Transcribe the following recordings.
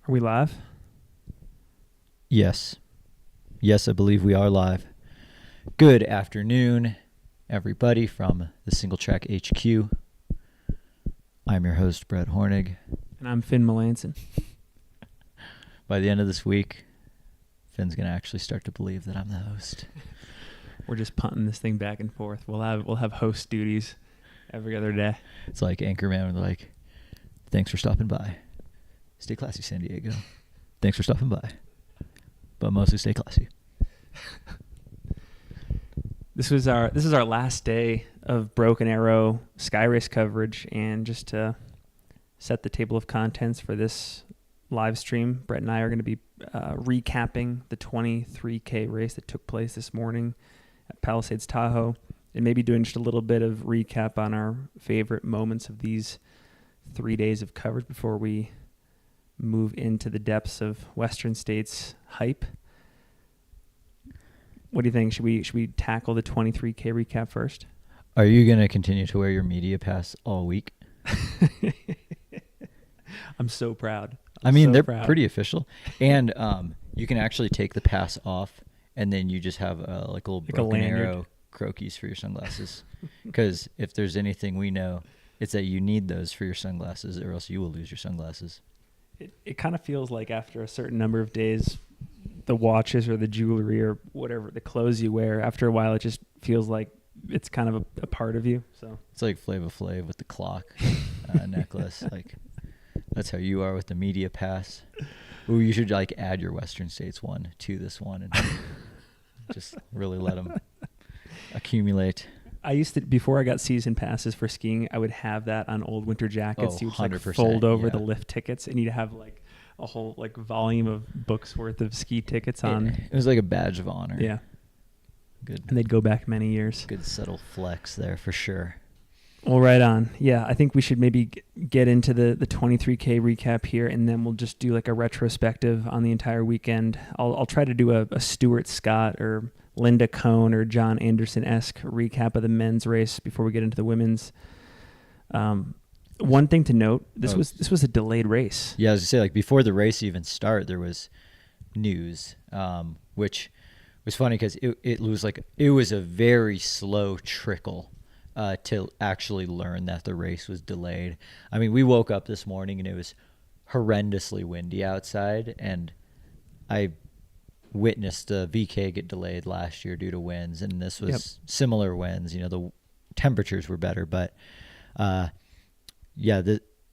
Are we live? Yes. Yes, I believe we are live. Good afternoon, everybody from the Single Track HQ. I'm your host, Brett Hornig. And I'm Finn Melanson. By the end of this week, Finn's going to actually start to believe that I'm the host. We're just punting this thing back and forth. We'll have host duties every other day. It's like Anchorman, we're like, thanks for stopping by. Stay classy, San Diego. Thanks for stopping by. But mostly stay classy. This is our last day of Broken Arrow Skyrace coverage, and just to set the table of contents for this live stream, Brett and I are going to be recapping the 23K race that took place this morning at Palisades Tahoe, and maybe doing just a little bit of recap on our favorite moments of these 3 days of coverage before we move into the depths of Western States hype. What do you think? Should we tackle the 23K recap first? Are you going to continue to wear your media pass all week? I'm so proud. They're pretty official. And you can actually take the pass off, and then you just have like a little Broken Arrow croquis for your sunglasses. Because if there's anything we know, it's that you need those for your sunglasses, or else you will lose your sunglasses. It kind of feels like after a certain number of days, the watches or the jewelry or whatever, the clothes you wear, after a while it just feels like it's kind of a part of you. So it's like Flava Flav with the clock necklace. Like that's how you are with the media pass. Ooh, you should like add your Western States one to this one and just really let them accumulate. I used to, before I got season passes for skiing, I would have that on old winter jackets. Oh, you would like 100%, fold over the lift tickets, and you'd have like a whole like volume of books worth of ski tickets on. It was like a badge of honor. Yeah. Good. And they'd go back many years. Good subtle flex there for sure. Well, right on. Yeah, I think we should maybe get into the 23K recap here, and then we'll just do like a retrospective on the entire weekend. I'll try to do a Stuart Scott or Linda Cohn or John Anderson-esque recap of the men's race before we get into the women's. One thing to note, this was a delayed race. Yeah, I was going to say, like, before the race even started, there was news, which was funny because it was a very slow trickle to actually learn that the race was delayed. I mean, we woke up this morning and it was horrendously windy outside, and I witnessed the VK get delayed last year due to winds, and this was similar winds. You know, the temperatures were better, but this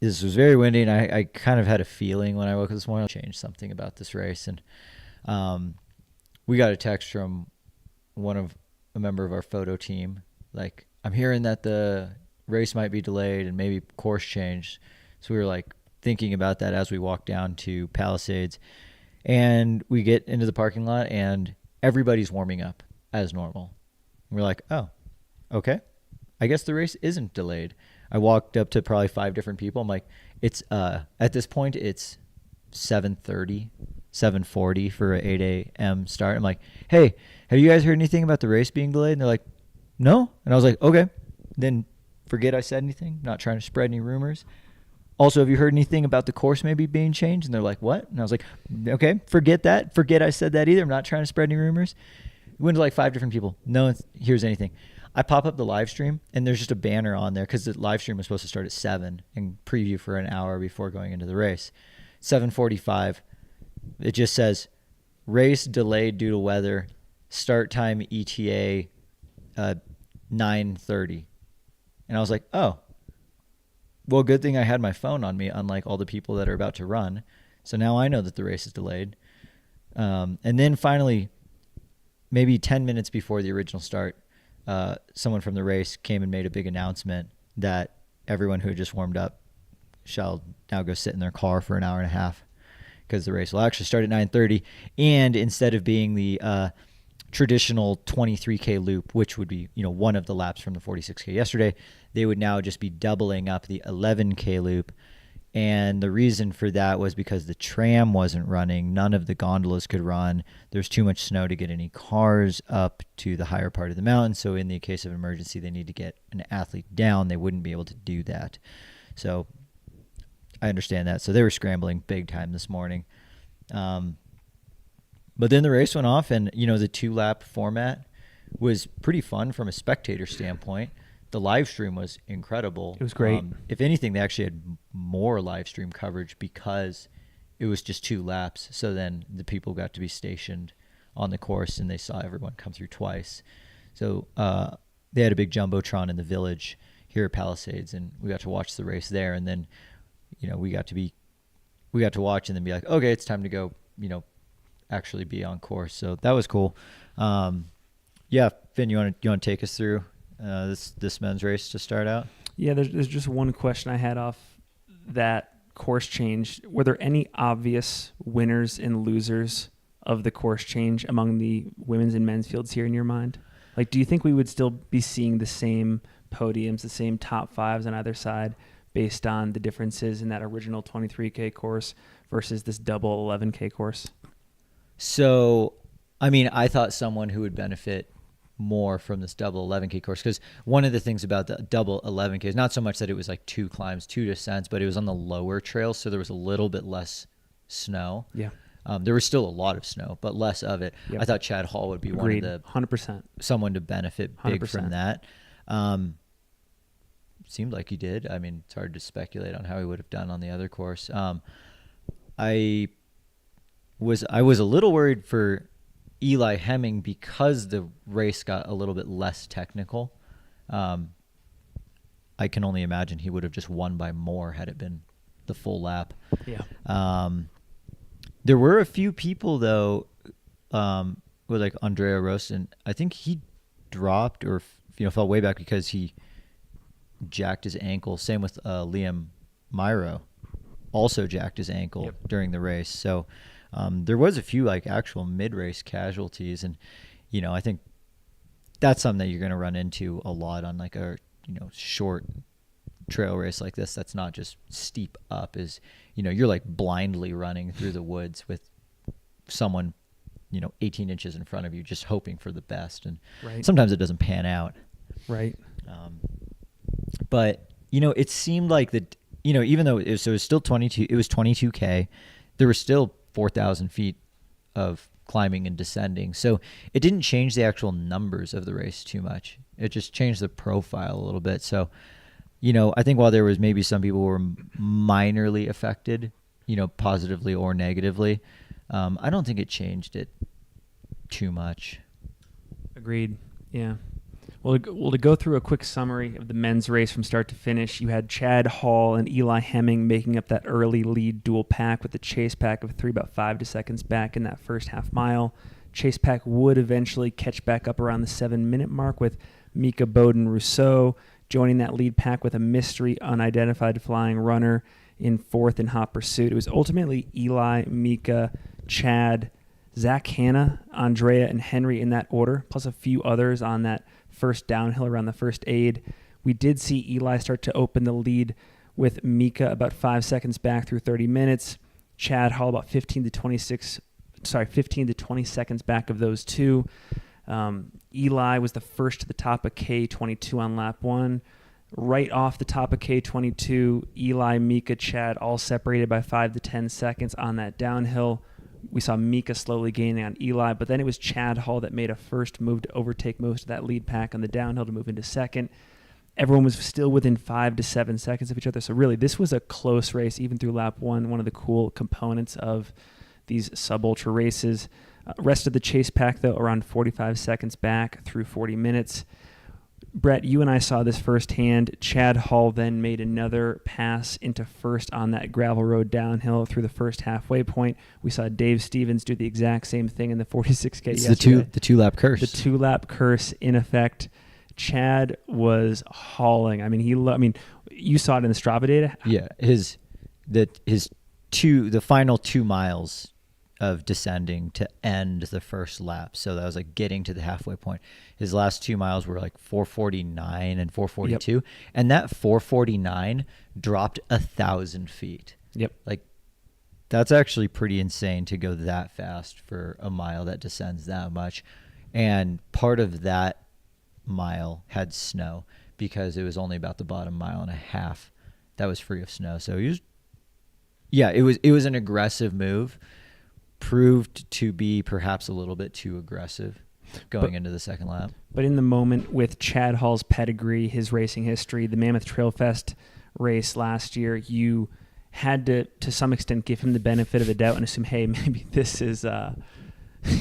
was very windy, and I kind of had a feeling when I woke up this morning I'll change something about this race. And we got a text from a member of our photo team, like, I'm hearing that the race might be delayed and maybe course changed. So we were like thinking about that as we walked down to Palisades, and we get into the parking lot and everybody's warming up as normal. And we're like, oh, okay, I guess the race isn't delayed. I walked up to probably 5 different people. I'm like, it's at this point it's 7:30, 7:40 for an 8 a.m. start. I'm like, hey, have you guys heard anything about the race being delayed? And they're like, no. And I was like, okay, then forget I said anything. Not trying to spread any rumors. Also, have you heard anything about the course maybe being changed? And they're like, what? And I was like, okay, forget that. Forget I said that either. I'm not trying to spread any rumors. We went to like 5 different people. No one hears anything. I pop up the live stream, and there's just a banner on there because the live stream was supposed to start at 7 and preview for an hour before going into the race. 7:45, it just says, race delayed due to weather, start time ETA 9:30. And I was like, oh, well, good thing I had my phone on me, unlike all the people that are about to run. So now I know that the race is delayed. And then finally, maybe 10 minutes before the original start, someone from the race came and made a big announcement that everyone who had just warmed up shall now go sit in their car for an hour and a half, because the race will actually start at 9:30. And instead of being the traditional 23K loop, which would be, one of the laps from the 46K yesterday, they would now just be doubling up the 11K loop. And the reason for that was because the tram wasn't running. None of the gondolas could run. There's too much snow to get any cars up to the higher part of the mountain. So in the case of emergency, they need to get an athlete down. They wouldn't be able to do that. So I understand that. So they were scrambling big time this morning. But then the race went off, and the 2-lap format was pretty fun from a spectator standpoint. The live stream was incredible. It was great. If anything, they actually had more live stream coverage because it was just 2 laps. So then the people got to be stationed on the course, and they saw everyone come through twice. So they had a big jumbotron in the village here at Palisades, and we got to watch the race there. And then, we got to watch and then be like, okay, it's time to go, actually be on course. So that was cool. Yeah, Finn, you want to take us through this men's race to start out? Yeah, there's just one question I had off that course change. Were there any obvious winners and losers of the course change among the women's and men's fields here in your mind? Like, do you think we would still be seeing the same podiums, the same top fives on either side based on the differences in that original 23K course versus this double 11K course? So, I thought someone who would benefit more from this double 11K course, because one of the things about the double 11K is not so much that it was like 2 climbs, 2 descents, but it was on the lower trails, so there was a little bit less snow. Yeah. There was still a lot of snow, but less of it. Yep. I thought Chad Hall would be Agreed. one of the 100%. someone to benefit big 100%. from that. Seemed like he did. It's hard to speculate on how he would have done on the other course. I was a little worried for Eli Hemming because the race got a little bit less technical. I can only imagine he would have just won by more had it been the full lap. Yeah. There were a few people though, with like Andrea Rosen. I think he dropped or fell way back because he jacked his ankle. Same with Liam Myro, also jacked his ankle during the race. So there was a few like actual mid-race casualties, and I think that's something that you're going to run into a lot on like a short trail race like this. That's not just steep up. Is you're like blindly running through the woods with someone 18 inches in front of you, just hoping for the best, and sometimes it doesn't pan out. Right. But it seemed like that. Even though it was still 22, it was 22K. There were still 4,000 feet of climbing and descending. So it didn't change the actual numbers of the race too much. It just changed the profile a little bit. So, I think while there was maybe some people who were minorly affected, positively or negatively, I don't think it changed it too much. Agreed. Yeah. Well, to go through a quick summary of the men's race from start to finish, you had Chad Hall and Eli Hemming making up that early lead dual pack with the chase pack of 3 about 5 seconds back in that first half mile. Chase pack would eventually catch back up around the 7-minute mark with Mika Bowden-Rousseau joining that lead pack with a mystery unidentified flying runner in fourth in hot pursuit. It was ultimately Eli, Mika, Chad, Zach Hanna, Andrea, and Henry in that order, plus a few others on that first downhill around the first aid. We did see Eli start to open the lead with Mika about 5 seconds back through 30 minutes. Chad Hall about 15 to 20 seconds back of those two. Eli was the first to the top of K22 on lap 1. Right off the top of K22, Eli, Mika, Chad all separated by 5 to 10 seconds on that downhill. We saw Mika slowly gaining on Eli, but then it was Chad Hall that made a first move to overtake most of that lead pack on the downhill to move into second. Everyone was still within 5 to 7 seconds of each other. So really, this was a close race, even through lap 1, one of the cool components of these sub-ultra races. Rest of the chase pack, though, around 45 seconds back through 40 minutes. Brett, you and I saw this firsthand. Chad Hall then made another pass into first on that gravel road downhill through the first halfway point. We saw Dave Stevens do the exact same thing in the 46K it's yesterday. the two-lap curse. The two-lap curse in effect. Chad was hauling. You saw it in the Strava data. Yeah, the final 2 miles of descending to end the first lap. So that was like getting to the halfway point. His last 2 miles were like 449 and 442. Yep. And that 449 dropped 1,000 feet. Yep. Like that's actually pretty insane to go that fast for a mile that descends that much. And part of that mile had snow because it was only about the bottom mile and a half that was free of snow. So he was Yeah, it was an aggressive move, proved to be perhaps a little bit too aggressive going into the second lap. But in the moment, with Chad Hall's pedigree, his racing history, the Mammoth Trail Fest race last year, you had to some extent give him the benefit of the doubt and assume, hey, maybe this is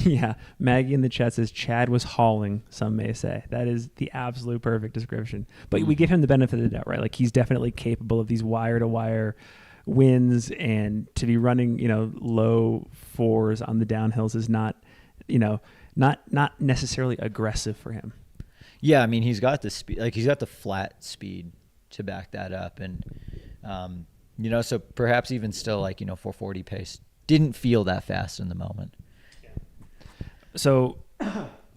yeah. Maggie in the chat says Chad was hauling, some may say. That is the absolute perfect description. But we give him the benefit of the doubt, right? Like, he's definitely capable of these wire-to-wire wins, and to be running, low fours on the downhills is not, not necessarily aggressive for him. Yeah, I mean, he's got the speed, like he's got the flat speed to back that up. And, so perhaps even still, 440 pace didn't feel that fast in the moment. So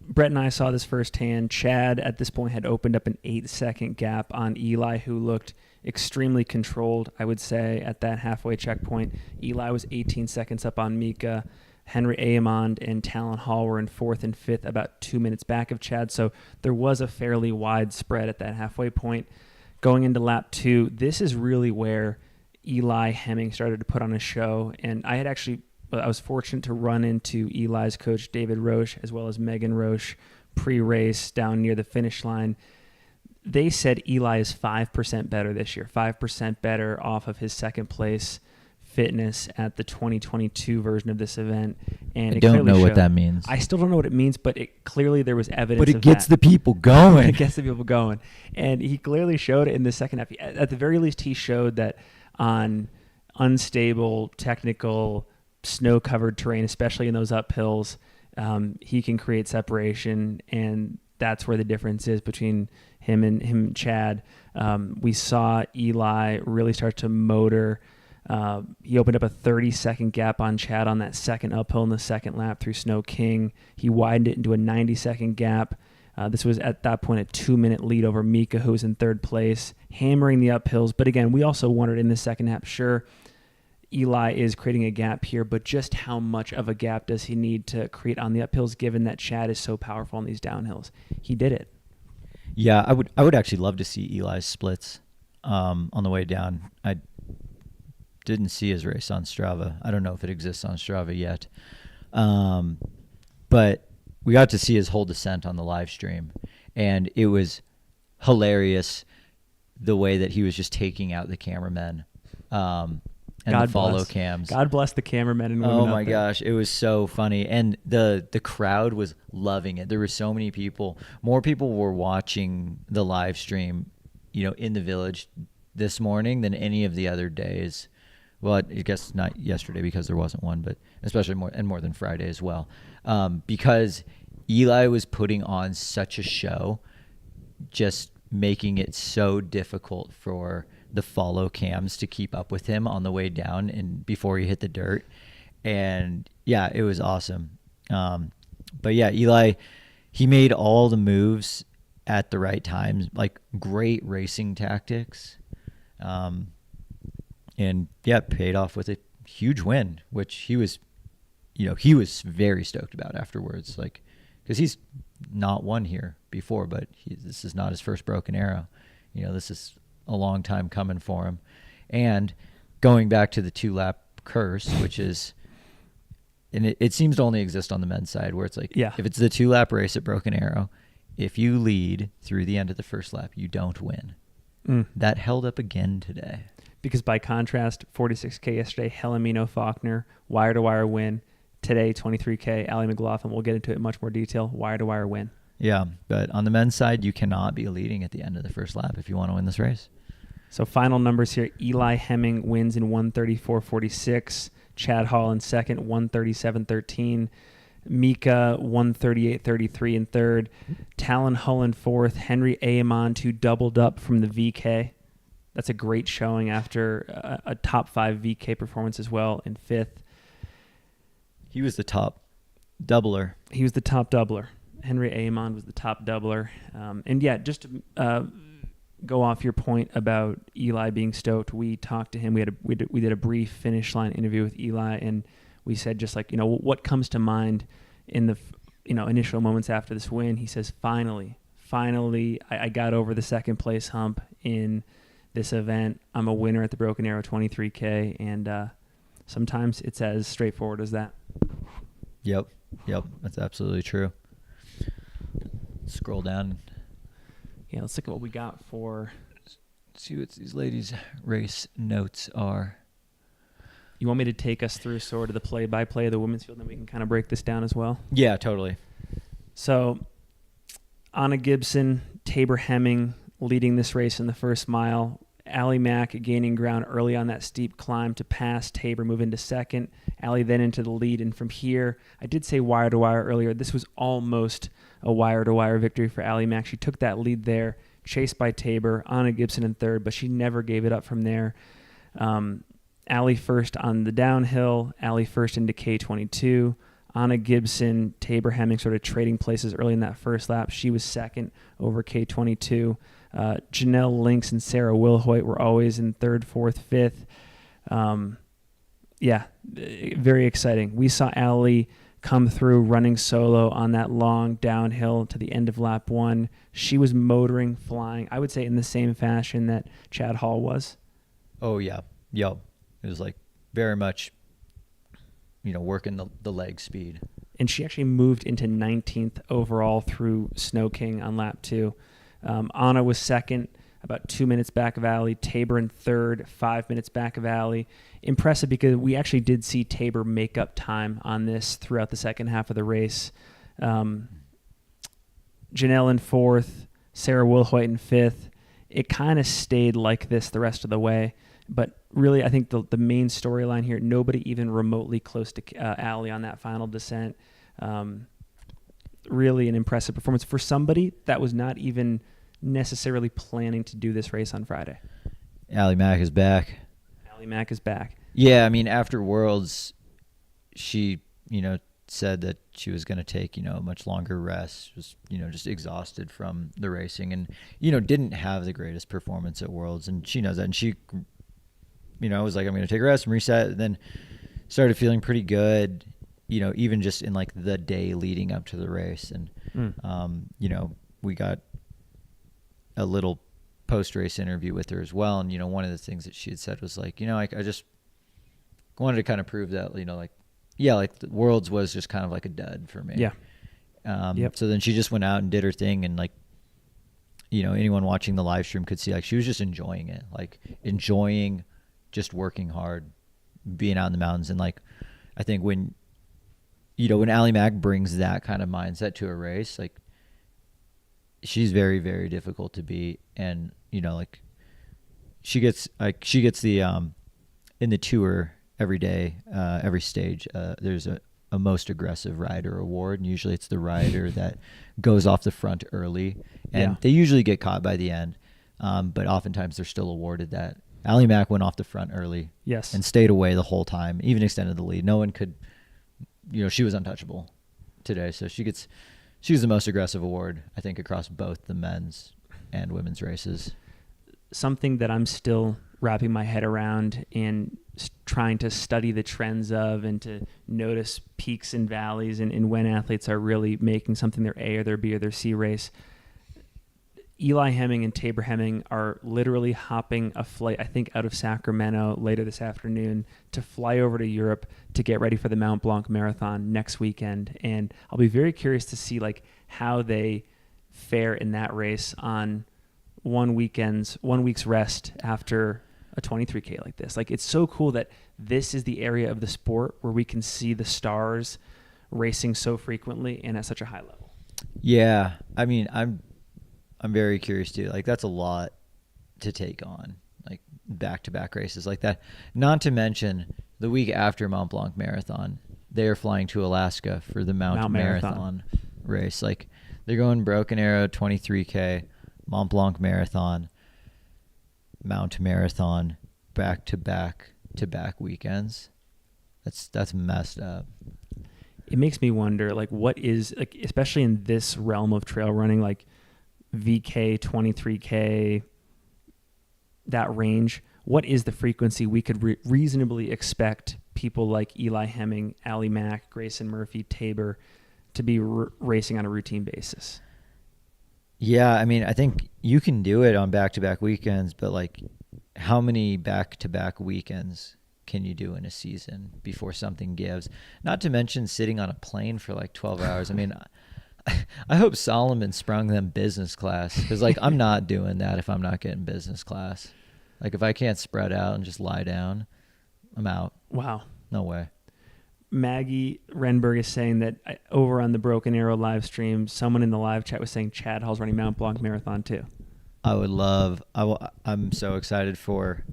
Brett and I saw this firsthand. Chad at this point had opened up an 8-second gap on Eli, who looked extremely controlled, I would say, at that halfway checkpoint. Eli was 18 seconds up on Mika. Henry Aamond and Talon Hall were in 4th and 5th, about 2 minutes back of Chad. So there was a fairly wide spread at that halfway point. Going into lap 2, this is really where Eli Hemming started to put on a show. And I was fortunate to run into Eli's coach, David Roche, as well as Megan Roche, pre-race down near the finish line. They said Eli is 5% better this year, 5% better off of his second place fitness at the 2022 version of this event. And I don't know what that means. I still don't know what it means, but clearly there was evidence. But it gets the people going. It gets the people going. And he clearly showed it in the second half. At the very least, he showed that on unstable, technical, snow-covered terrain, especially in those uphills, he can create separation, and that's where the difference is between him and Chad. We saw Eli really start to motor. He opened up a 30-second gap on Chad on that second uphill in the second lap through Snow King. He widened it into a 90-second gap. This was at that point a 2-minute lead over Mika, who was in 3rd place, hammering the uphills. But again, we also wondered in the second half, sure, Eli is creating a gap here, but just how much of a gap does he need to create on the uphills, given that Chad is so powerful on these downhills? He did it. Yeah, I would actually love to see Eli's splits on the way down. I didn't see his race on Strava. I don't know if it exists on Strava yet. But we got to see his whole descent on the live stream, and it was hilarious the way that he was just taking out the cameramen. And God the follow bless. cams. God bless the cameramen and women. Oh my gosh, it was so funny, and the crowd was loving it. There were so many people. More people were watching the live stream, in the village this morning than any of the other days. Well, I guess not yesterday because there wasn't one, but especially more than Friday as well, because Eli was putting on such a show, just making it so difficult for the follow cams to keep up with him on the way down and before he hit the dirt. And yeah, it was awesome. But yeah, Eli, he made all the moves at the right times, like great racing tactics. And yeah, paid off with a huge win, which he was very stoked about afterwards. Like, cause he's not won here before, but this is not his first Broken Arrow. This is a long time coming for him. And going back to the 2-lap curse, which is, and it seems to only exist on the men's side, where it's like, if it's the 2-lap race at Broken Arrow, if you lead through the end of the first lap, you don't win. That held up again today. Because by contrast, 46K yesterday, Helomino Faulkner, wire-to-wire win. Today, 23K, Ali McLaughlin. We'll get into it in much more detail. Wire-to-wire win. Yeah, but on the men's side, you cannot be leading at the end of the first lap if you want to win this race. So final numbers here. Eli Hemming wins in 134.46. Chad Hall in second, 137.13. Mika, 138.33 in third. Talon Hull in fourth. Henry Aamond, who doubled up from the VK. That's a great showing after a top 5 VK performance as well in fifth. He was the top doubler. Henry Aamond was the top doubler. And yeah, just to go off your point about Eli being stoked, we talked to him. We did a brief finish line interview with Eli, and we said just like, what comes to mind in the initial moments after this win. He says, finally, I got over the second place hump in this event. I'm a winner at the Broken Arrow 23K, and sometimes it's as straightforward as that. Yep. That's absolutely true. Scroll down. Yeah, let's look at what we got for. See what these ladies' race notes are. You want me to take us through sort of the play-by-play of the women's field, and then we can kind of break this down as well? Yeah, totally. So, Anna Gibson, Tabor Hemming leading this race in the first mile. Allie Mack gaining ground early on that steep climb to pass Tabor, move into second. Allie then into the lead, and from here, I did say wire-to-wire earlier. This was almost a wire-to-wire victory for Allie Mack. She took that lead there, chased by Tabor, Anna Gibson in third, but she never gave it up from there. Allie first on the downhill, Allie first into K22. Anna Gibson, Tabor Hemming sort of trading places early in that first lap. She was second over K22. Janelle Lynx and Sarah Wilhoit were always in third, fourth, fifth. Very exciting. We saw Allie come through running solo on that long downhill to the end of lap 1. She was motoring, flying, I would say in the same fashion that Chad Hall was. Oh, yeah. Yep. It was like very much, working the leg speed. And she actually moved into 19th overall through Snow King on lap 2. Anna was second, about 2 minutes back of Allie. Tabor in third, 5 minutes back of Allie. Impressive because we actually did see Tabor make up time on this throughout the second half of the race. Janelle in fourth, Sarah Wilhoit in fifth. It kind of stayed like this the rest of the way. But really, I think the main storyline here, nobody even remotely close to Allie on that final descent. Really an impressive performance for somebody that was not even necessarily planning to do this race on Friday. Allie Mack is back. Allie Mack is back. Yeah, I mean, after Worlds, she, said that she was going to take, a much longer rest, was, just exhausted from the racing and, didn't have the greatest performance at Worlds. And she knows that. And she, was like, I'm going to take a rest and reset. And then started feeling pretty good, even just in like the day leading up to the race. And, we got a little post-race interview with her as well. And, one of the things that she had said was like, I just wanted to kind of prove that, the Worlds was just kind of like a dud for me. Yeah. So then she just went out and did her thing. And like, anyone watching the live stream could see like she was just enjoying it, like enjoying just working hard, being out in the mountains. And like, I think when Allie Mack brings that kind of mindset to a race, like she's very, very difficult to beat. And, she gets the, in the tour every day, every stage, there's a most aggressive rider award. And usually it's the rider that goes off the front early and they usually get caught by the end. But oftentimes they're still awarded that. Allie Mack went off the front early. Yes. And stayed away the whole time, even extended the lead. No one could, she was untouchable today. So she was the most aggressive award, I think, across both the men's and women's races. Something that I'm still wrapping my head around and trying to study the trends of and to notice peaks and valleys and when athletes are really making something their A or their B or their C race. Eli Hemming and Tabor Hemming are literally hopping a flight, I think, out of Sacramento later this afternoon to fly over to Europe to get ready for the Mount Blanc Marathon next weekend. And I'll be very curious to see like how they fare in that race on 1 week's rest after a 23K like this. Like, it's so cool that this is the area of the sport where we can see the stars racing so frequently and at such a high level. Yeah. I mean, I'm very curious too. Like, that's a lot to take on, like back-to-back races like that. Not to mention the week after Mont Blanc Marathon, they are flying to Alaska for the Mount Marathon race. Like, they're going Broken Arrow 23K, Mont Blanc Marathon, Mount Marathon, back-to-back weekends. That's messed up. It makes me wonder, like, what is, like, especially in this realm of trail running, like VK, 23K, that range, what is the frequency we could reasonably expect people like Eli Hemming, Allie Mack, Grayson Murphy, Tabor to be racing on a routine basis? Yeah, I mean, I think you can do it on back-to-back weekends, but like, how many back-to-back weekends can you do in a season before something gives? Not to mention sitting on a plane for like 12 hours. I mean, I hope Solomon sprung them business class, because like I'm not doing that if I'm not getting business class. Like if I can't spread out and just lie down, I'm out. Wow. No way. Maggie Renberg is saying that over on the Broken Arrow live stream, someone in the live chat was saying Chad Hall's running Mount Blanc Marathon too. I'm so excited for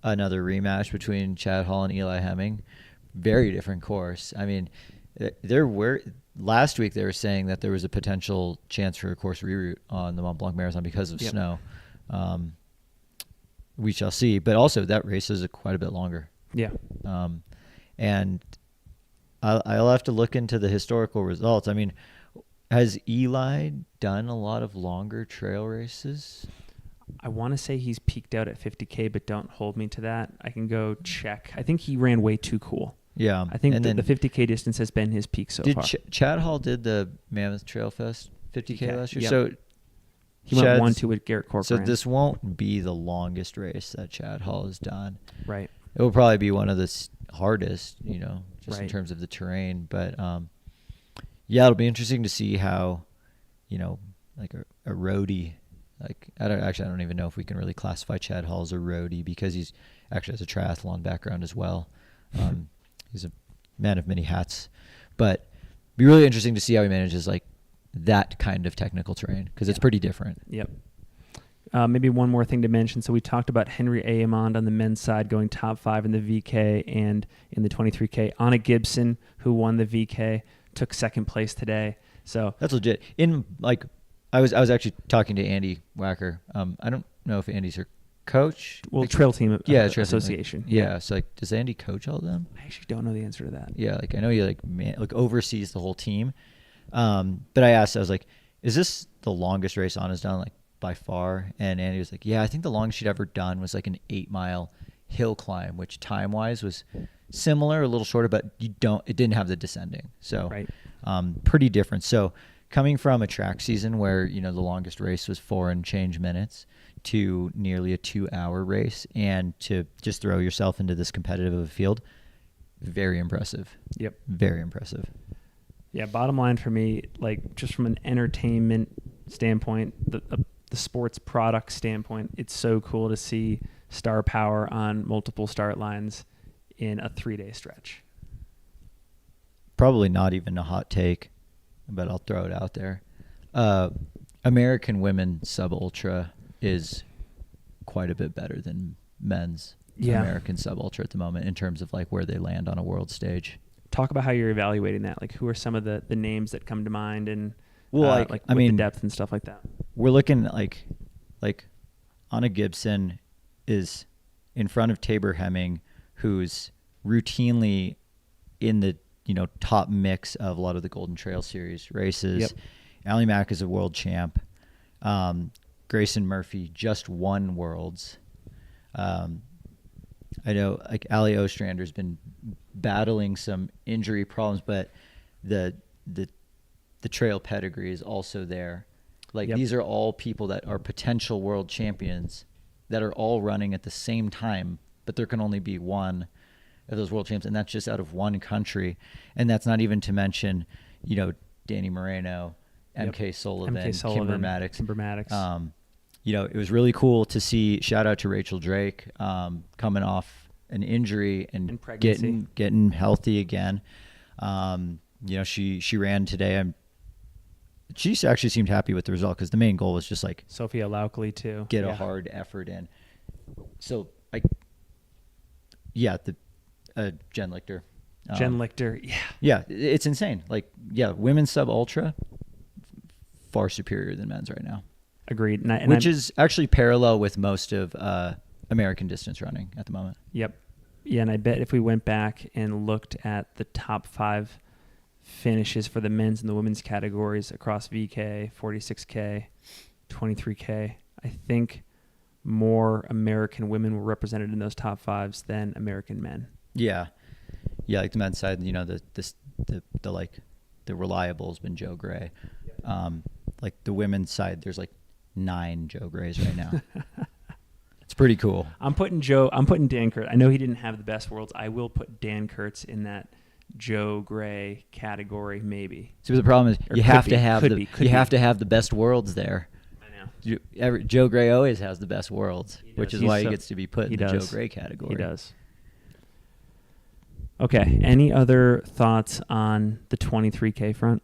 another rematch between Chad Hall and Eli Hemming. Very different course. I mean, last week they were saying that there was a potential chance for a course reroute on the Mont Blanc Marathon because of snow. We shall see. But also that race is quite a bit longer. Yeah. And I'll have to look into the historical results. I mean, has Eli done a lot of longer trail races? I want to say he's peaked out at 50K, but don't hold me to that. I can go check. I think he ran way too cool. Yeah. I think the 50K distance has been his peak so far. Chad Hall did the Mammoth Trail Fest 50K last year? Yep. So he went 1-2 with Garrett Corcoran. So this won't be the longest race that Chad Hall has done. Right. It will probably be one of the hardest, just right. in terms of the terrain. But yeah, it'll be interesting to see how, like a roadie. Like I don't even know if we can really classify Chad Hall as a roadie, because he's actually has a triathlon background as well. He's a man of many hats, but it'd be really interesting to see how he manages like that kind of technical terrain, because it's pretty different. Yep. Maybe one more thing to mention. So we talked about Henry Aamond on the men's side going top 5 in the VK and in the 23K. Anna Gibson, who won the VK, took second place today. So that's legit. I was actually talking to Andy Wacker. I don't know if Andy's her coach. Well, Trail Team Trail Association. Team, yeah. So like, does Andy coach all of them? I actually don't know the answer to that. Yeah, like I know he oversees the whole team. But I was like, is this the longest race Anna's done, like by far? And Andy was like, yeah, I think the longest she'd ever done was like an 8-mile hill climb, which time-wise was similar, a little shorter, but it didn't have the descending. So right. Pretty different. So coming from a track season where, the longest race was 4 and change minutes to nearly a 2-hour race, and to just throw yourself into this competitive of a field, very impressive. Yep. Very impressive. Yeah, bottom line for me, like just from an entertainment standpoint, the sports product standpoint, it's so cool to see star power on multiple start lines in a 3-day stretch. Probably not even a hot take, but I'll throw it out there. American women sub-ultra is quite a bit better than men's American sub-ultra at the moment in terms of like where they land on a world stage. Talk about how you're evaluating that. Like, who are some of the names that come to mind, and the depth and stuff like that? We're looking at like Anna Gibson is in front of Tabor Hemming, who's routinely in the top mix of a lot of the Golden Trail Series races. Yep. Allie Mack is a world champ. Grayson Murphy just won Worlds. I know like Allie Ostrander's been battling some injury problems, but the trail pedigree is also there. Like these are all people that are potential world champions that are all running at the same time, but there can only be one of those world champs, and that's just out of one country. And that's not even to mention, Danny Moreno, MK Sullivan, Kimber Maddox. It was really cool to see. Shout out to Rachel Drake, coming off an injury and getting healthy again. She ran today. She actually seemed happy with the result, because the main goal was just like Sophia Laukley too. Get a hard effort in. So Jen Lichter. Jen Lichter, yeah. Yeah, it's insane. Like, women's sub-ultra, far superior than men's right now. Agreed. Which is actually parallel with most of American distance running at the moment. Yep. Yeah, and I bet if we went back and looked at the top 5 finishes for the men's and the women's categories across VK, 46K, 23K, I think more American women were represented in those top 5s than American men. Yeah, like the men's side, the reliable has been Joe Gray. Like the women's side, there's like 9 Joe Grays right now. It's pretty cool. I'm putting Dan Kurtz. I know he didn't have the best worlds. I will put Dan Kurtz in that Joe Gray category, maybe. See, the problem is you have to have the best worlds there. I know. Joe Gray always has the best worlds, which is why he gets to be put in the Joe Gray category. He does. Okay. Any other thoughts on the 23K front?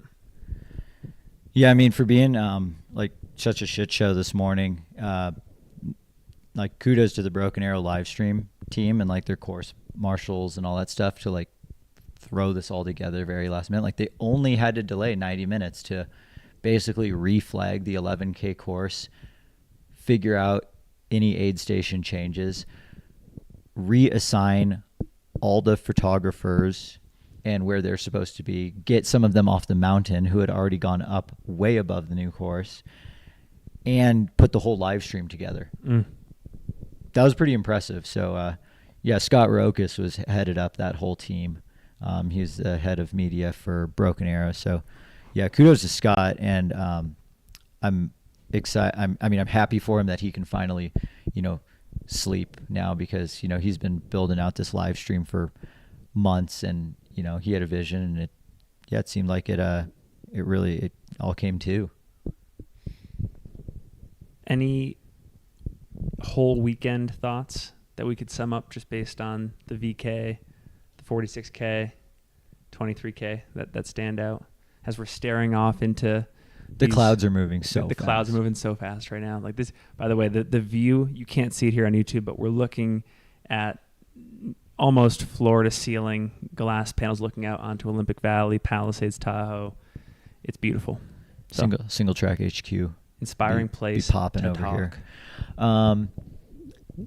Yeah, I mean, for being like such a shit show this morning, like kudos to the Broken Arrow live stream team and like their course marshals and all that stuff to like throw this all together very last minute. Like they only had to delay 90 minutes to basically reflag the 11K course, figure out any aid station changes, reassign all the photographers and where they're supposed to be, get some of them off the mountain who had already gone up way above the new course, and put the whole live stream together. That was pretty impressive. So, yeah, Scott Rokas was headed up that whole team. He's the head of media for Broken Arrow. So, yeah, kudos to Scott, and I'm excited. I'm happy for him that he can finally, sleep now because he's been building out this live stream for months, and he had a vision, and it seemed like it all came to. Any whole weekend thoughts that we could sum up just based on the VK, the 46K, 23K that stand out as we're staring off into the clouds are moving so fast. The clouds are moving so fast right now. Like this, by the way, the view, you can't see it here on YouTube, but we're looking at almost floor to ceiling glass panels looking out onto Olympic Valley, Palisades, Tahoe. It's beautiful. So, single track HQ. Inspiring place. Be popping over here.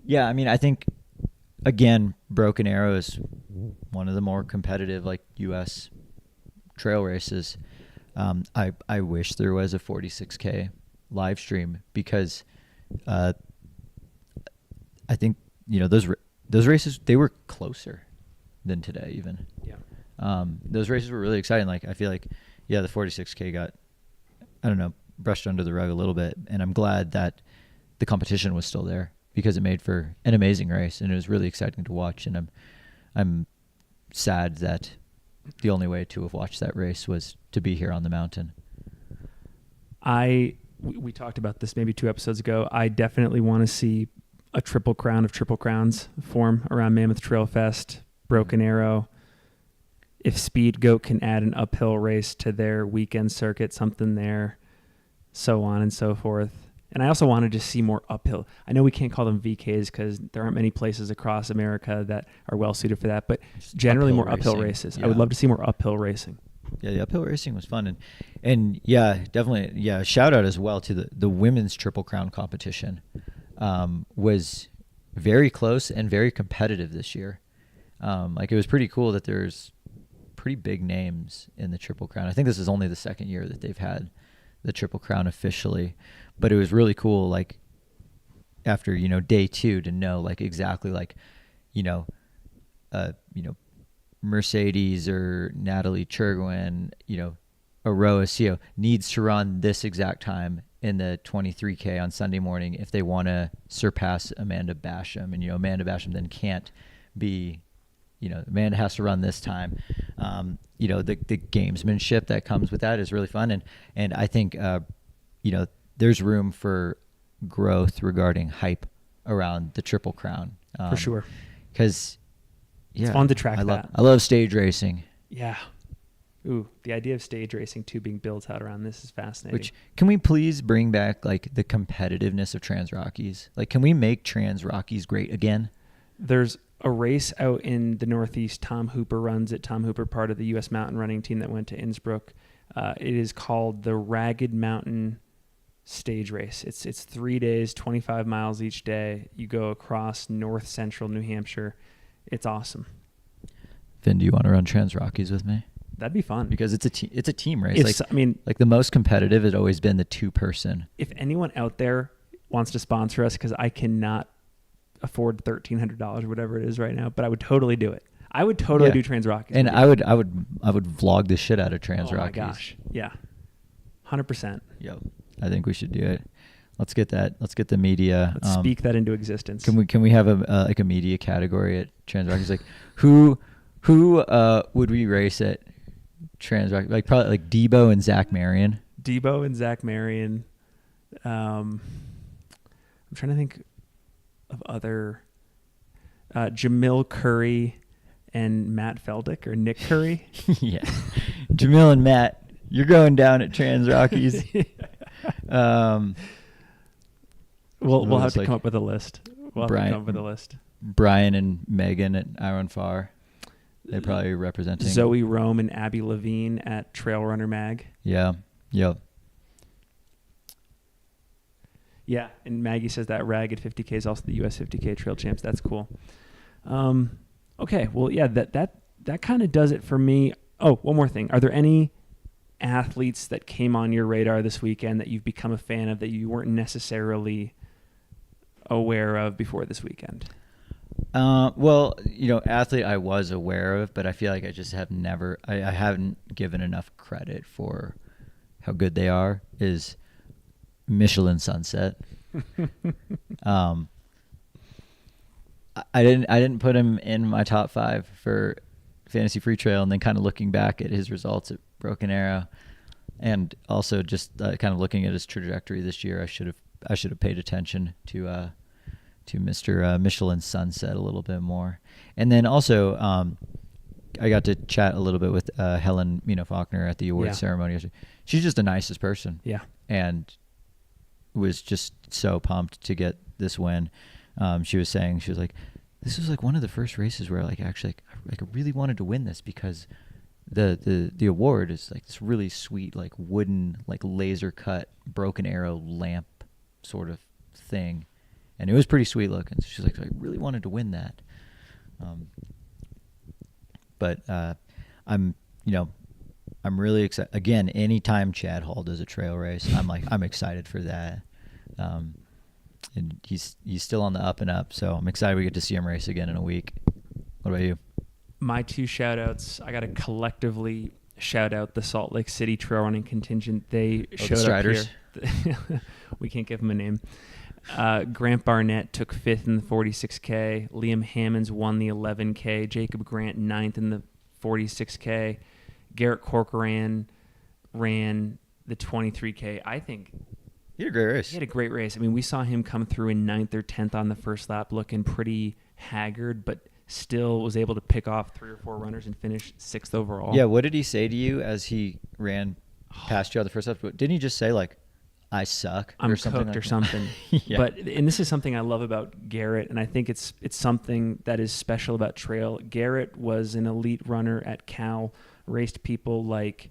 Yeah, I mean, I think again, Broken Arrow is one of the more competitive like U.S. trail races. I wish there was a 46K live stream because I think those races, they were closer than today even. Yeah. Those races were really exciting. Like I feel like the 46K got brushed under the rug a little bit, and I'm glad that the competition was still there because it made for an amazing race and it was really exciting to watch, and I'm sad that the only way to have watched that race was to be here on the mountain. We talked about this maybe 2 episodes ago. I definitely want to see a triple crown of triple crowns form around Mammoth Trail Fest, Broken Arrow. If Speed Goat can add an uphill race to their weekend circuit, something there, so on and so forth. And I also want to just see more uphill. I know we can't call them VKs because there aren't many places across America that are well suited for that, but generally more uphill races. Yeah. I would love to see more uphill racing. Yeah, the uphill racing was fun. And yeah, definitely, yeah, shout out as well to the women's Triple Crown competition. Was very close and very competitive this year. Like it was pretty cool that there's pretty big names in the Triple Crown. I think this is only the second year that they've had the Triple Crown officially, but it was really cool. Like after, day 2 to know like exactly like, Mercedes or Natalie Churgwin, Aroa Sio needs to run this exact time in the 23K on Sunday morning if they want to surpass Amanda Basham. And, Amanda Basham then can't be, Amanda has to run this time. The gamesmanship that comes with that is really fun. And I think, there's room for growth regarding hype around the Triple Crown. For sure. Because, it's fun to track that. I love stage racing. Yeah. Ooh, the idea of stage racing too being built out around this is fascinating. Can we please bring back like the competitiveness of Trans Rockies? Like, can we make Trans Rockies great again? There's a race out in the Northeast. Tom Hooper runs it. Tom Hooper, part of the U.S. mountain running team that went to Innsbruck. It is called the Ragged Mountain Stage Race. It's 3 days, 25 miles each day. You go across north central New Hampshire. It's awesome. Finn, do you want to run Trans Rockies with me? That'd be fun because it's a team race. Like the most competitive has always been the 2-person. If anyone out there wants to sponsor us, because I cannot afford $1,300 or whatever it is right now, but I would totally do it. I would totally do Trans Rockies. And I would vlog the shit out of Trans Rockies. Oh my gosh, yeah, 100%. Yo, I think we should do it. Let's get that. Let's get the media. Let's speak that into existence. Can we have a media category at Trans Rockies? Like who would we race at Trans Rockies? Like probably like Debo and Zach Marion. Debo and Zach Marion. I'm trying to think of other. Jamil Curry and Matt Feldick, or Nick Curry. Yeah, Jamil and Matt, you're going down at Trans Rockies. We'll have to come up with a list. Brian and Megan at Iron Far. They're probably representing. Zoe Rome and Abby Levine at Trail Runner Mag. Yeah. Yep. Yeah, and Maggie says that Ragged 50K is also the US 50K Trail Champs. That's cool. Okay, well, yeah, that kind of does it for me. Oh, one more thing. Are there any athletes that came on your radar this weekend that you've become a fan of that you weren't necessarily aware of before this weekend? Well, athlete I was aware of, but I feel like I just have never, I haven't given enough credit for how good they are, is Michelin Sunset. I didn't put him in my top 5 for Fantasy Free Trail, and then kind of looking back at his results at Broken Arrow, and also just kind of looking at his trajectory this year, I should have paid attention to Mr. Michelin Sunset a little bit more. And then also I got to chat a little bit with Helen Faulkner at the awards ceremony yesterday. She's just the nicest person. Yeah. And was just so pumped to get this win. She was like, this was like one of the first races where I really wanted to win this, because the award is like this really sweet, like wooden, like laser cut Broken Arrow lamp sort of thing. And it was pretty sweet looking. So she's like, I really wanted to win that. But I'm really excited. Again, anytime Chad Hall does a trail race, I'm excited for that. And he's still on the up and up, so I'm excited we get to see him race again in a week. What about you? My 2 shout-outs, I got to collectively shout out the Salt Lake City trail running contingent. They showed up here. We can't give them a name. Grant Barnett took 5th in the 46K. Liam Hammonds won the 11K. Jacob Grant 9th in the 46K. Garrett Corcoran ran the 23K. I think he had a great race. He had a great race. I mean, we saw him come through in 9th or 10th on the first lap, looking pretty haggard, but still was able to pick off 3 or 4 runners and finish 6th overall. Yeah, what did he say to you as he ran past you on the first lap? Didn't he just say, like, I suck? I'm or something cooked like or something. Yeah. And this is something I love about Garrett, and I think it's something that is special about trail. Garrett was an elite runner at Cal, raced people like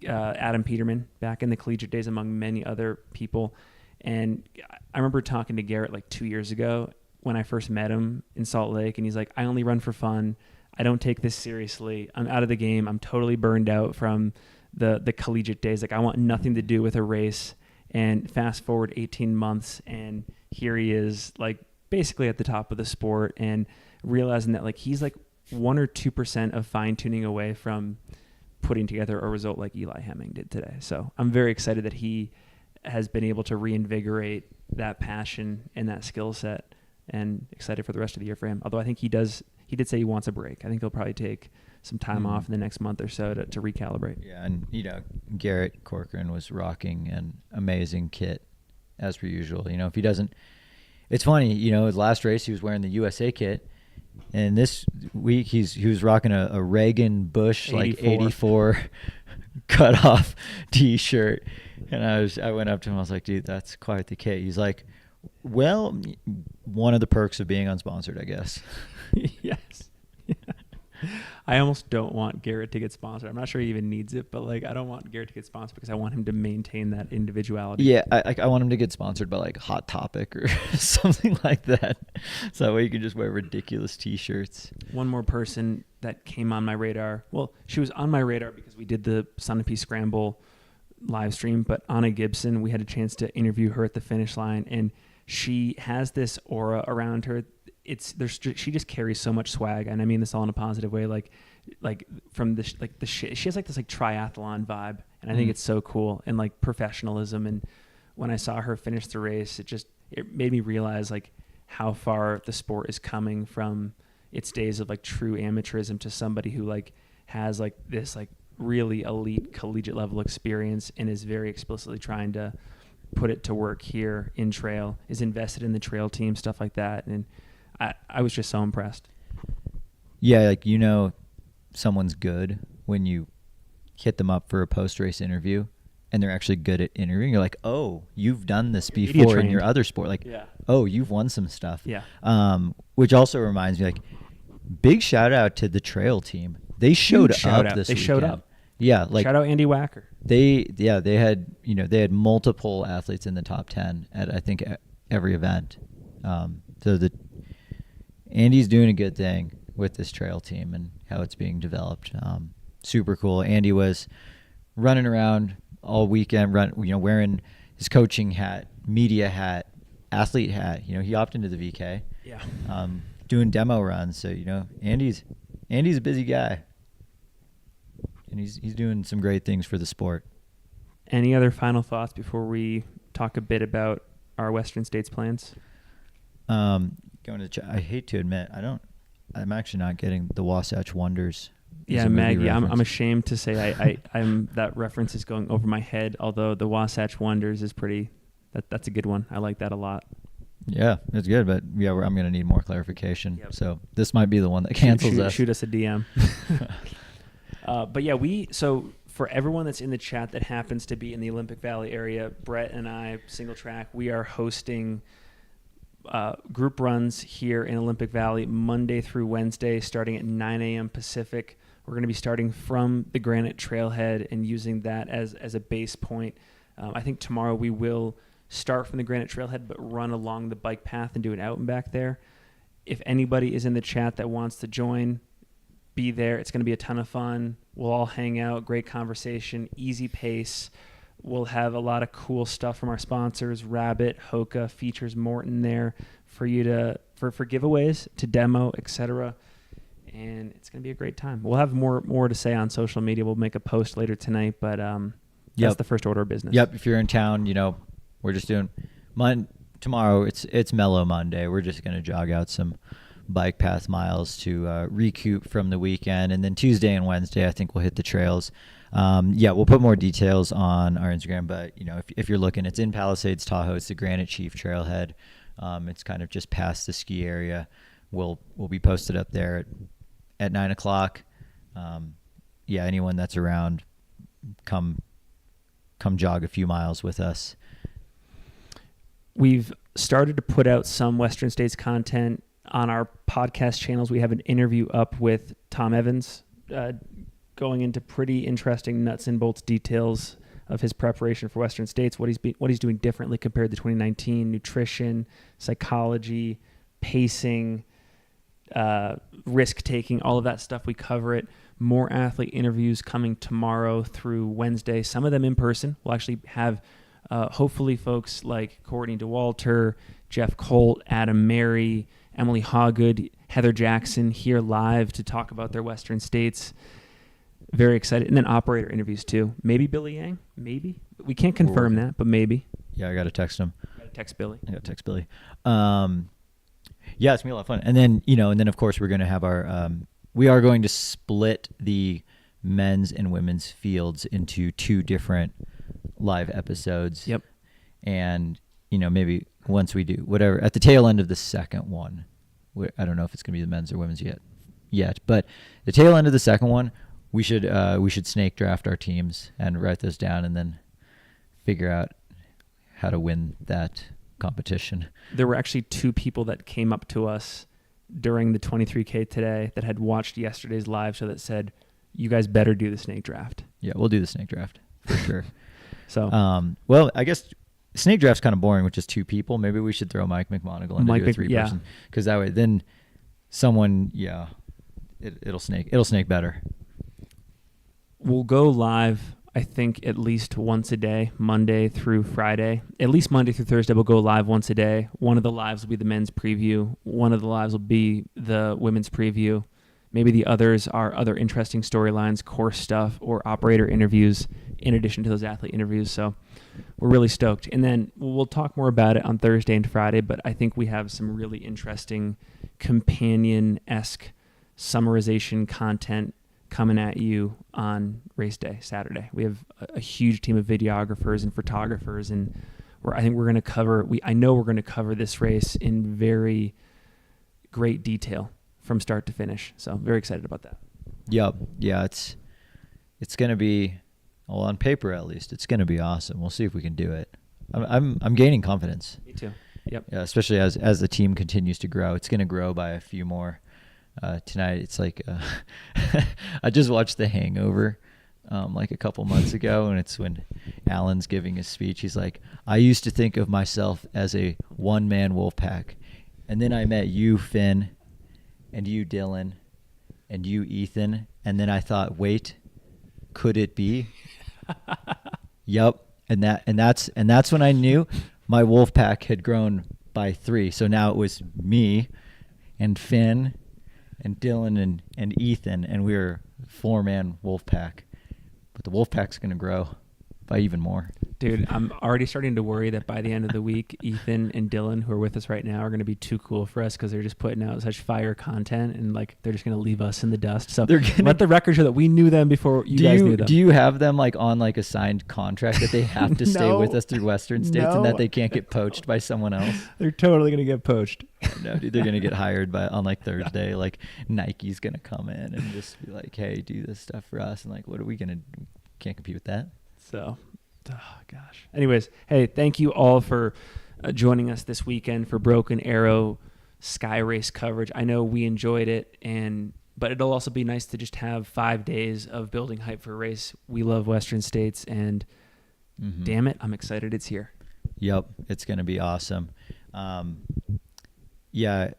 Adam Peterman back in the collegiate days, among many other people. And I remember talking to Garrett like 2 years ago when I first met him in Salt Lake, and he's like, I only run for fun. I don't take this seriously. I'm out of the game. I'm totally burned out from the collegiate days. Like, I want nothing to do with a race. And fast forward 18 months, and here he is, like, basically at the top of the sport, and realizing that, like, he's like 1 or 2% of fine-tuning away from putting together a result like Eli Hemming did today. So I'm very excited that he has been able to reinvigorate that passion and that skill set, and excited for the rest of the year for him. Although I think he did say he wants a break. I think he'll probably take some time off in the next month or so to recalibrate. Yeah, and Garrett Corcoran was rocking an amazing kit as per usual. If he doesn't, it's funny. His last race he was wearing the USA kit, and this week he was rocking a Reagan Bush 84. Like 84 cut off T-shirt, and I went up to him. I was like, dude, that's quite the kit. He's like, well, one of the perks of being unsponsored, I guess. Yes. Yeah. I almost don't want Garrett to get sponsored. I'm not sure he even needs it, but like, I don't want Garrett to get sponsored because I want him to maintain that individuality. Yeah, I want him to get sponsored by like Hot Topic or something like that. So that way you can just wear ridiculous T-shirts. One more person that came on my radar. Well, she was on my radar because we did the Sunapee Scramble live stream, but Anna Gibson, we had a chance to interview her at the finish line, and she has this aura around her. She just carries so much swag, and I mean this all in a positive way. Like from she has like this like triathlon vibe, and I think it's so cool, and like professionalism, and when I saw her finish the race, it made me realize like how far the sport is coming from its days of like true amateurism to somebody who like has like this like really elite collegiate level experience and is very explicitly trying to put it to work here in trail, is invested in the trail team, stuff like that. And I was just so impressed. Yeah, like, you know, someone's good when you hit them up for a post-race interview and they're actually good at interviewing. You're like, oh, you've done this before in your other sport. Like, oh, you've won some stuff. Yeah. Which also reminds me, like, big shout out to the trail team. They showed up this weekend. They showed up. Yeah, like shout out Andy Wacker. They had multiple athletes in the top 10 at I think every event. So Andy's doing a good thing with this trail team and how it's being developed. Super cool. Andy was running around all weekend, wearing his coaching hat, media hat, athlete hat. You know, he opted into the VK. Yeah. Doing demo runs. So, you know, Andy's a busy guy. And he's doing some great things for the sport. Any other final thoughts before we talk a bit about our Western States plans? I hate to admit, I'm actually not getting the Wasatch Wonders. Yeah, Maggie, I'm ashamed to say I'm that reference is going over my head, although the Wasatch Wonders is that's a good one. I like that a lot. Yeah, it's good, but yeah, I'm going to need more clarification. Yep. So this might be the one that cancels us. Shoot us a DM. But yeah, so for everyone that's in the chat that happens to be in the Olympic Valley area, Brett and I, Single Track, we are hosting group runs here in Olympic Valley Monday through Wednesday starting at 9 a.m. Pacific. We're going to be starting from the Granite Trailhead and using that as a base point. I think tomorrow we will start from the Granite Trailhead but run along the bike path and do an out and back there. If anybody is in the chat that wants to join, be there. It's going to be a ton of fun. We'll all hang out, great conversation, easy pace. We'll have a lot of cool stuff from our sponsors, Rabbit, Hoka, Features Morton there for you for giveaways, to demo, etc. And it's going to be a great time. We'll have more to say on social media. We'll make a post later tonight, but that's the first order of business. Yep. If you're in town, you know, we're just doing tomorrow. It's Mellow Monday. We're just going to jog out some bike path miles to recoup from the weekend, and then Tuesday and Wednesday I think we'll hit the trails. We'll put more details on our Instagram, but you know, if you're looking, it's in Palisades, Tahoe. It's the Granite Chief Trailhead. It's kind of just past the ski area. We'll be posted up there at 9 o'clock. Anyone that's around, come jog a few miles with us. We've started to put out some Western States content on our podcast channels. We have an interview up with Tom Evans, going into pretty interesting nuts and bolts details of his preparation for Western States, what he's doing differently compared to 2019, nutrition, psychology, pacing, risk taking, all of that stuff. We cover it. More athlete interviews coming tomorrow through Wednesday, some of them in person. We'll actually have hopefully folks like Courtney DeWalter, Jeff Colt, Adam Mary, Emily Hawgood, Heather Jackson here live to talk about their Western States. Very excited. And then operator interviews too. Maybe Billy Yang. Maybe. We can't confirm that, but maybe. Yeah, I got to text him. I got to text Billy. It's going to be a lot of fun. And then, of course, we're going to have we are going to split the men's and women's fields into 2 different live episodes. Yep. And, maybe once we do whatever at the tail end of the second one, I don't know if it's going to be the men's or women's yet, but the tail end of the second one, we should snake draft our teams and write those down and then figure out how to win that competition. There were actually 2 people that came up to us during the 23K today that had watched yesterday's live show that said, you guys better do the snake draft. Yeah, we'll do the snake draft for sure. So, well, I guess snake draft's kind of boring with just 2 people. Maybe we should throw Mike McMonagle into a 3-person, because that way then someone, it'll snake better. We'll go live, I think, at least once a day, Monday through Friday. At least Monday through Thursday, we'll go live once a day. One of the lives will be the men's preview. One of the lives will be the women's preview. Maybe the others are other interesting storylines, course stuff, or operator interviews. in addition to those athlete interviews. So we're really stoked. And then we'll talk more about it on Thursday and Friday, but I think we have some really interesting companion-esque summarization content coming at you on race day, Saturday. We have a huge team of videographers and photographers, and I know we're going to cover this race in very great detail from start to finish. So I'm very excited about that. Yep. Yeah, it's going to be, well, on paper at least, it's going to be awesome. We'll see if we can do it. I'm gaining confidence. Me too. Yep. Yeah, especially as the team continues to grow. It's going to grow by a few more. Tonight, it's like I just watched The Hangover like a couple months ago, and it's when Alan's giving his speech. He's like, I used to think of myself as a one-man wolf pack, and then I met you, Finn, and you, Dylan, and you, Ethan, and then I thought, wait, could it be? Yep, and that's when I knew my wolf pack had grown by 3. So now it was me and Finn and Dylan and Ethan, and we were 4-man wolf pack. But the wolf pack's going to grow by even more. Dude, I'm already starting to worry that by the end of the week, Ethan and Dylan, who are with us right now, are going to be too cool for us because they're just putting out such fire content, and like they're just going to leave us in the dust. So let the record show that we knew them before you guys knew them. Do you have them like on like a signed contract that they have to stay with us through Western States and that they can't get poached by someone else? They're totally going to get poached. No, dude, they're going to get hired on like Thursday. Like Nike's going to come in and just be like, hey, do this stuff for us. And like, what are we going to do? Can't compete with that. So, oh gosh. Anyways, hey, thank you all for joining us this weekend for Broken Arrow Skyrace coverage. I know we enjoyed it, but it'll also be nice to just have 5 days of building hype for a race. We love Western States, and damn it, I'm excited it's here. Yep, it's going to be awesome. Yeah,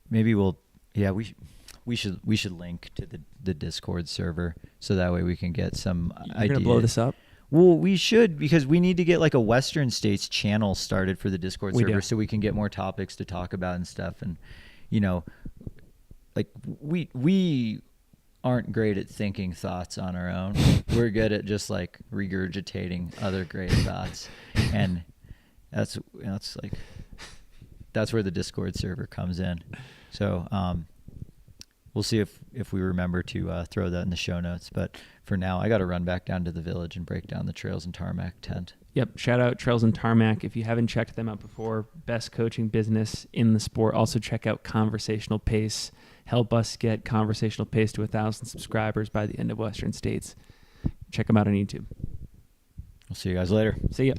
maybe we should link to the Discord server so that way we can get some ideas. You're going to blow this up? Well, we should, because we need to get like a Western States channel started for the Discord server so we can get more topics to talk about and stuff. And, you know, like we aren't great at thinking thoughts on our own. We're good at just like regurgitating other great thoughts. And that's where the Discord server comes in. So, we'll see if we remember to throw that in the show notes. But for now, I got to run back down to the village and break down the Trails and Tarmac tent. Yep. Shout out Trails and Tarmac. If you haven't checked them out before, best coaching business in the sport. Also check out Conversational Pace. Help us get Conversational Pace to 1,000 subscribers by the end of Western States. Check them out on YouTube. We'll see you guys later. See ya.